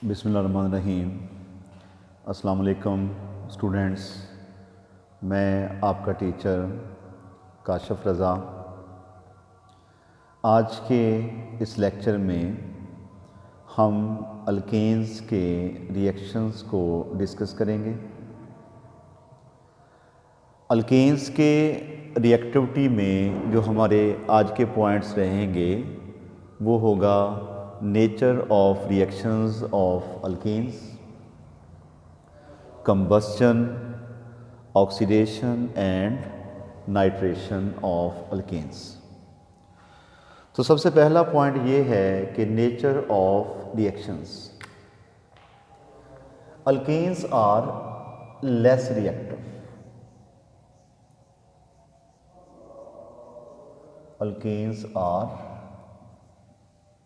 बिस्मिल्लाहिर्रहमानिर्रहीम। अस्सलाम वालेकुम स्टूडेंट्स, मैं आपका टीचर काशिफ रज़ा। आज के इस लेक्चर में हम अल्केन्स के रिएक्शंस को डिस्कस करेंगे। अल्केन्स के रिएक्टिविटी में जो हमारे आज के पॉइंट्स रहेंगे वो होगा nature of reactions of alkanes, combustion, oxidation and nitration of alkanes. तो सबसे पहला पॉइंट ये है कि nature of reactions. Alkanes are less reactive. Alkanes are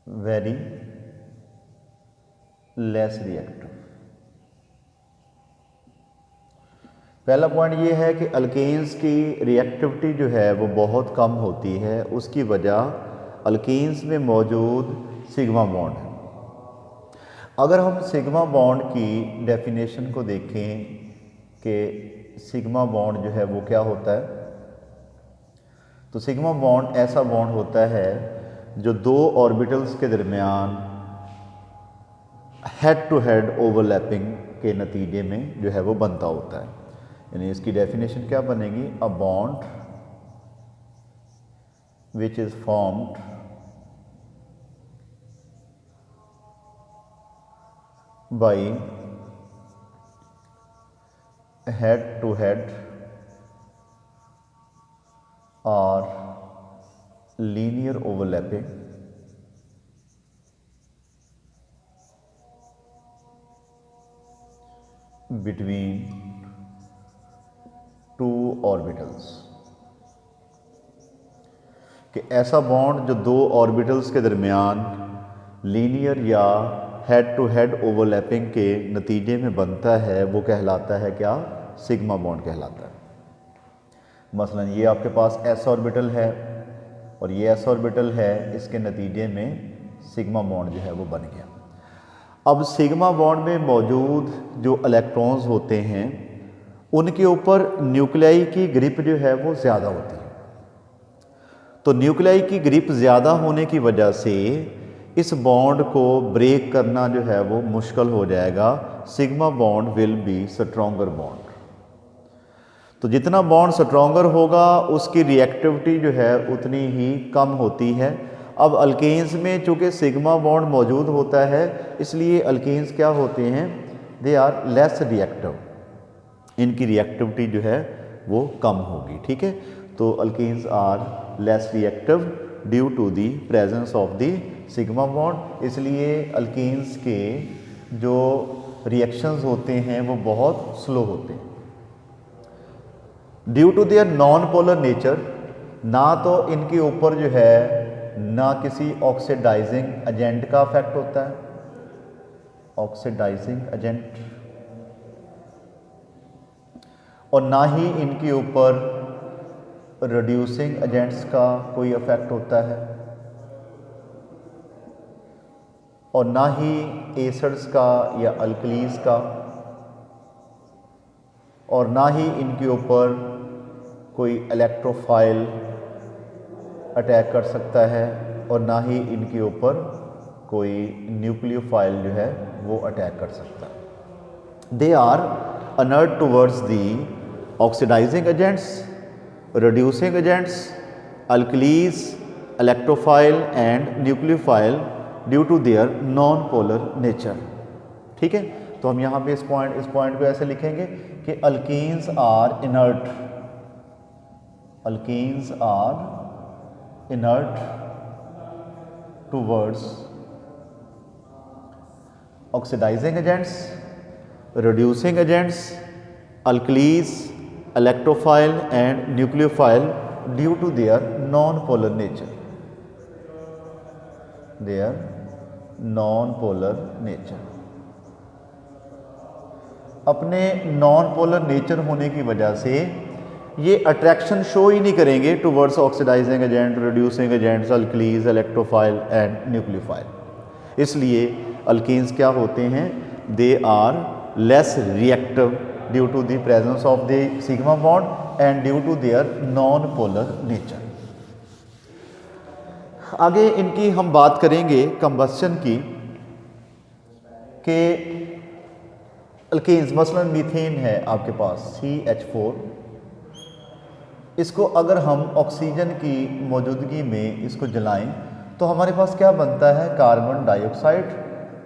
very less reactive. पहला पॉइंट ये है कि अल्केन्स की रिएक्टिविटी जो है वो बहुत कम होती है। उसकी वजह अल्केन्स में मौजूद सिग्मा बॉन्ड है। अगर हम सिग्मा बॉन्ड की डेफिनेशन को देखें कि सिग्मा बॉन्ड जो है वो क्या होता है, तो सिग्मा बॉन्ड ऐसा बॉन्ड होता है जो दो ऑर्बिटल्स के दरमियान हेड टू हेड ओवरलैपिंग के नतीजे में जो है वो बनता होता है। यानी इसकी डेफिनेशन क्या बनेगी? A bond which is formed by head to head or linear overlapping between two orbitals। कि ऐसा बॉन्ड जो दो ऑर्बिटल्स के दरमियान लीनियर या हेड टू हेड ओवरलैपिंग के नतीजे में बनता है वो कहलाता है क्या? सिग्मा बॉन्ड कहलाता है। मसलन ये आपके पास एस ऑर्बिटल है और ये एस ऑर्बिटल है, इसके नतीजे में सिग्मा बॉन्ड जो है वो बन गया। अब सिग्मा बॉन्ड में मौजूद जो इलेक्ट्रॉन्स होते हैं उनके ऊपर न्यूक्लियाई की ग्रिप जो है वो ज़्यादा होती है। तो न्यूक्लियाई की ग्रिप ज़्यादा होने की वजह से इस बॉन्ड को ब्रेक करना जो है वो मुश्किल हो जाएगा। Sigma bond will be stronger bond. तो जितना बॉन्ड स्ट्रॉन्गर होगा उसकी रिएक्टिविटी जो है उतनी ही कम होती है। अब अल्केन्स में चूँकि सिग्मा बॉन्ड मौजूद होता है इसलिए अल्केन्स क्या होते हैं? They are less reactive. इनकी रिएक्टिविटी जो है वो कम होगी। ठीक है, तो alkanes are less reactive due to the presence of the sigma bond. इसलिए अल्केन्स के जो रिएक्शंस होते हैं वो बहुत स्लो होते हैं। Due to their non polar nature, ना तो इनके ऊपर जो है ना किसी ऑक्सीडाइजिंग एजेंट का इफेक्ट होता है, ऑक्सीडाइजिंग एजेंट, और ना ही इनके ऊपर रिड्यूसिंग एजेंट्स का कोई इफेक्ट होता है, और ना ही एसिड्स का या अल्कलीज का, और ना ही इनके ऊपर कोई इलेक्ट्रोफाइल अटैक कर सकता है, और ना ही इनके ऊपर कोई न्यूक्लियोफाइल जो है वो अटैक कर सकता है। They are inert towards the oxidising agents, reducing agents, alkalis, electrophile and nucleophile due to their non polar nature. ठीक है, तो हम यहाँ पे इस पॉइंट को ऐसे लिखेंगे कि alkanes are inert, alkanes are inert towards oxidising agents, reducing agents, alkalis, electrophile and nucleophile due to their non polar nature, their non polar nature. अपने नॉन पोलर नेचर होने की वजह से ये अट्रैक्शन शो ही नहीं करेंगे towards oxidising agent, reducing agents, alkalis, electrophile and nucleophile. इसलिए अल्केन्स क्या होते हैं, they are less reactive due to the presence of the sigma bond and due to their non polar nature. आगे इनकी हम बात करेंगे कंबस्शन की, कि अल्केन्स मसलन मीथेन है आपके पास CH4, इसको अगर हम ऑक्सीजन की मौजूदगी में इसको जलाएं तो हमारे पास क्या बनता है, कार्बन डाइऑक्साइड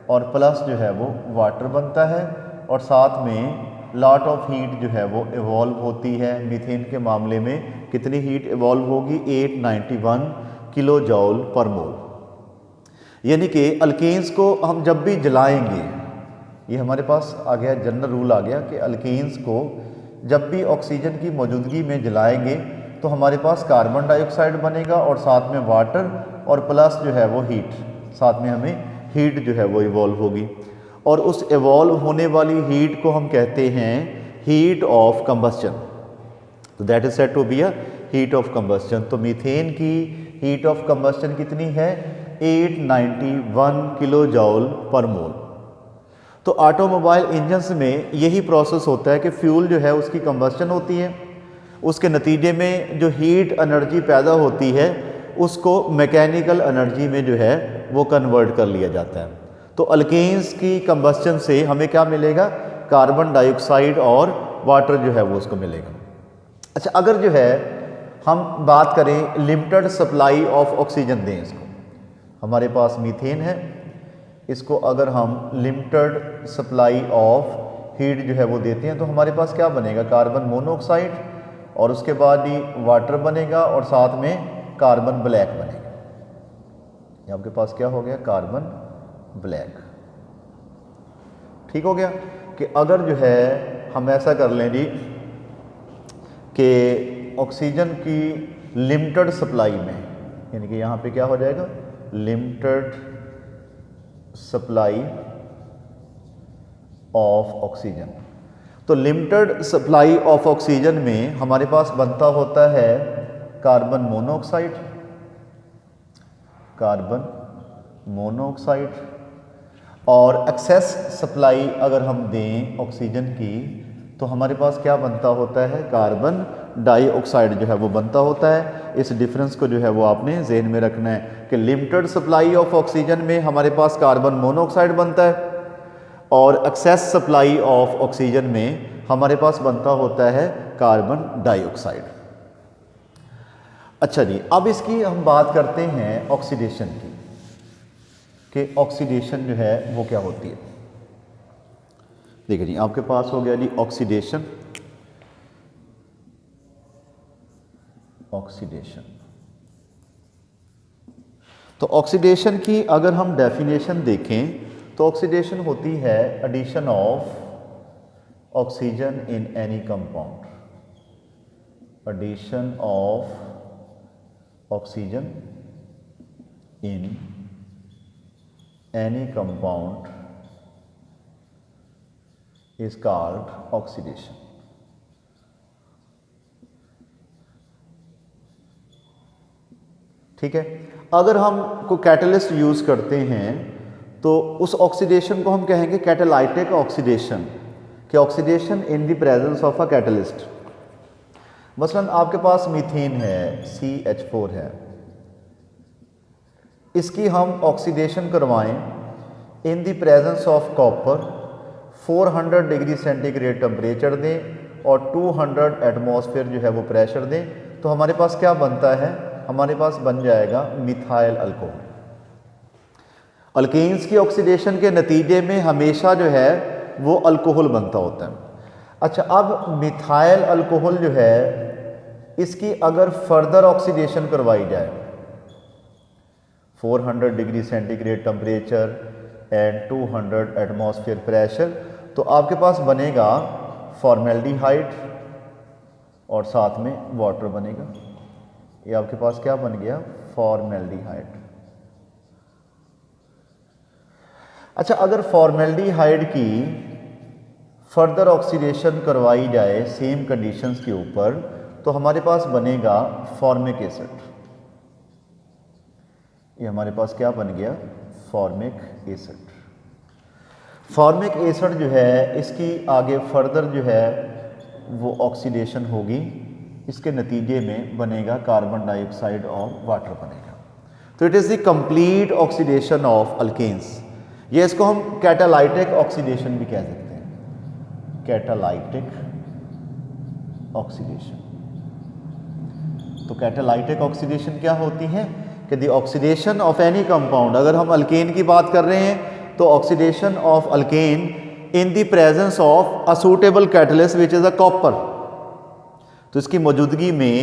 और प्लस जो है वो वाटर बनता है, और साथ में लॉट ऑफ हीट जो है वो इवॉल्व होती है। मीथेन के मामले में कितनी हीट इवॉल्व होगी, 891 किलो जॉल पर मोल। यानी कि अल्केन्स को हम जब भी जलाएंगे, ये हमारे पास आ गया जनरल रूल आ गया कि अल्केन्स को जब भी ऑक्सीजन की मौजूदगी में जलाएंगे तो हमारे पास कार्बन डाइऑक्साइड बनेगा और साथ में वाटर और प्लस जो है वो हीट, साथ में हमें हीट जो है वो इवॉल्व होगी, और उस इवॉल्व होने वाली हीट को हम कहते हैं हीट ऑफ कंबस्चन। तो that is said to be a heat of combustion. तो मीथेन की हीट ऑफ कंबस्चन कितनी है, 891 किलो जॉल पर मोल। तो ऑटोमोबाइल इंजन्स में यही प्रोसेस होता है कि फ्यूल जो है उसकी कंबस्शन होती है, उसके नतीजे में जो हीट एनर्जी पैदा होती है उसको मैकेनिकल एनर्जी में जो है वो कन्वर्ट कर लिया जाता है। तो अल्केन्स की कंबस्शन से हमें क्या मिलेगा, कार्बन डाइऑक्साइड और वाटर जो है वो उसको मिलेगा। अच्छा, अगर जो है हम बात करें लिमिटेड सप्लाई ऑफ ऑक्सीजन दें इसको, हमारे पास मीथेन है, इसको अगर हम लिमिटेड सप्लाई ऑफ हीट जो है वो देते हैं तो हमारे पास क्या बनेगा, कार्बन मोनोऑक्साइड, और उसके बाद ही वाटर बनेगा और साथ में कार्बन ब्लैक बनेगा। ये आपके पास क्या हो गया, कार्बन ब्लैक। ठीक हो गया कि अगर जो है हम ऐसा कर लें जी कि ऑक्सीजन की लिमिटेड सप्लाई में, यानी कि यहाँ पे क्या हो जाएगा, लिमिटेड सप्लाई ऑफ ऑक्सीजन। तो लिमिटेड सप्लाई ऑफ ऑक्सीजन में हमारे पास बनता होता है कार्बन मोनोऑक्साइड, कार्बन मोनोऑक्साइड, और एक्सेस सप्लाई अगर हम दें ऑक्सीजन की तो हमारे पास क्या बनता होता है, कार्बन डाइऑक्साइड जो है वो बनता होता है। इस डिफरेंस को जो है वो आपने ज़हन में रखना है कि लिमिटेड सप्लाई ऑफ ऑक्सीजन में हमारे पास कार्बन मोनोऑक्साइड बनता है और एक्सेस सप्लाई ऑफ ऑक्सीजन में हमारे पास बनता होता है कार्बन डाइऑक्साइड। अच्छा जी, अब इसकी हम बात करते हैं ऑक्सीडेशन की, कि ऑक्सीडेशन जो है वो क्या होती है। देखिए जी, आपके पास हो गया जी ऑक्सीडेशन। ऑक्सीडेशन, तो ऑक्सीडेशन की अगर हम डेफिनेशन देखें तो ऑक्सीडेशन होती है addition of oxygen in any compound, addition of oxygen in any compound is called oxidation. ठीक है, अगर हम कोई कैटलिस्ट यूज़ करते हैं तो उस ऑक्सीडेशन को हम कहेंगे कैटालाइटिक ऑक्सीडेशन, कि oxidation in the presence of a catalyst. मसलन आपके पास मीथेन है, CH4 है, इसकी हम ऑक्सीडेशन करवाएं इन the presence of copper, 400 degree centigrade temperature दें और 200 एटमॉस्फेयर जो है वो प्रेशर दें, तो हमारे पास क्या बनता है, हमारे पास बन जाएगा मिथाइल अल्कोहल। अल्केन्स की ऑक्सीडेशन के नतीजे में हमेशा जो है वो अल्कोहल बनता होता है। अच्छा, अब मिथाइल अल्कोहल जो है इसकी अगर फर्दर ऑक्सीडेशन करवाई जाए 400 degree centigrade temperature and 200 atmosphere pressure, तो आपके पास बनेगा फॉर्मेल्डिहाइड और साथ में वाटर बनेगा। ये आपके पास क्या बन गया, फॉर्मेल्डिहाइड। अच्छा, अगर फॉर्मेल्डिहाइड की फर्दर ऑक्सीडेशन करवाई जाए सेम कंडीशंस के ऊपर तो हमारे पास बनेगा फॉर्मिक एसिड। ये हमारे पास क्या बन गया, फॉर्मिक एसिड। फॉर्मिक एसिड जो है इसकी आगे फर्दर जो है वो ऑक्सीडेशन होगी, इसके नतीजे में बनेगा कार्बन डाइऑक्साइड और वाटर बनेगा। तो it is the complete oxidation of alkanes. ये इसको हम कैटालाइटिक ऑक्सीडेशन भी कह सकते हैं, कैटालाइटिक ऑक्सीडेशन। तो कैटालाइटिक ऑक्सीडेशन क्या होती है कि the oxidation of any compound, अगर हम अल्केन की बात कर रहे हैं तो oxidation of alkane in the presence of a suitable catalyst which is a copper. तो इसकी मौजूदगी में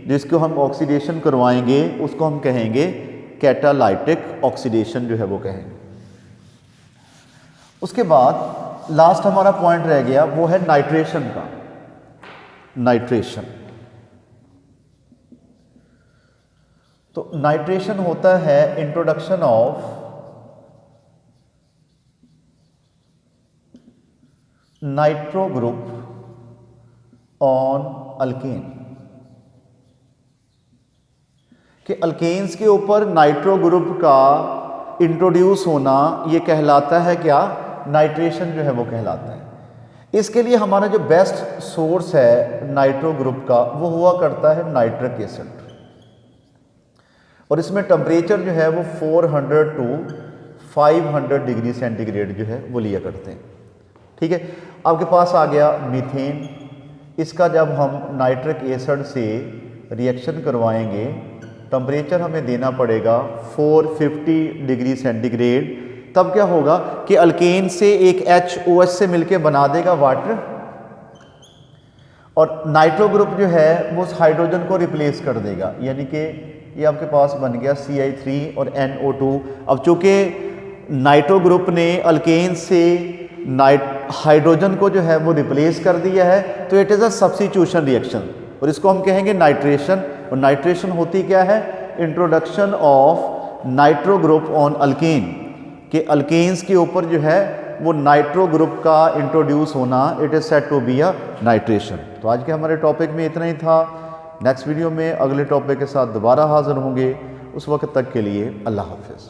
जिसको हम ऑक्सीडेशन करवाएंगे उसको हम कहेंगे कैटालाइटिक ऑक्सीडेशन जो है वो कहेंगे। उसके बाद लास्ट हमारा पॉइंट रह गया वो है नाइट्रेशन का। नाइट्रेशन, तो नाइट्रेशन होता है introduction of nitro group on alkane, कि अल्केन्स के ऊपर नाइट्रो ग्रुप का इंट्रोड्यूस होना ये कहलाता है क्या, नाइट्रेशन जो है वो कहलाता है। इसके लिए हमारा जो बेस्ट सोर्स है नाइट्रो ग्रुप का वो हुआ करता है नाइट्रिक एसिड, और इसमें टेम्परेचर जो है वो 400 टू 500 डिग्री सेंटीग्रेड जो है वो लिया करते हैं। ठीक है, आपके पास आ गया मीथेन। इसका जब हम नाइट्रिक एसिड से रिएक्शन करवाएंगे टेम्परेचर हमें देना पड़ेगा 450 डिग्री सेंटीग्रेड। तब क्या होगा कि अल्केन से एक HOH से मिलके बना देगा वाटर, और नाइट्रो ग्रुप जो है वो उस हाइड्रोजन को रिप्लेस कर देगा, यानी कि ये आपके पास बन गया CI3 और NO2। अब चूंकि नाइट्रो ग्रुप ने अल्केन से हाइड्रोजन को जो है वो रिप्लेस कर दिया है, तो it is a substitution reaction, और इसको हम कहेंगे नाइट्रेशन। और नाइट्रेशन होती क्या है, introduction of nitro group on alkane, कि अल्केन्स के ऊपर जो है वो नाइट्रो ग्रुप का इंट्रोड्यूस होना, it is said to be a nitration. तो आज के हमारे टॉपिक में इतना ही था। नेक्स्ट वीडियो में अगले टॉपिक के साथ दोबारा हाजिर होंगे। उस वक्त तक के लिए अल्लाह हाफिज़।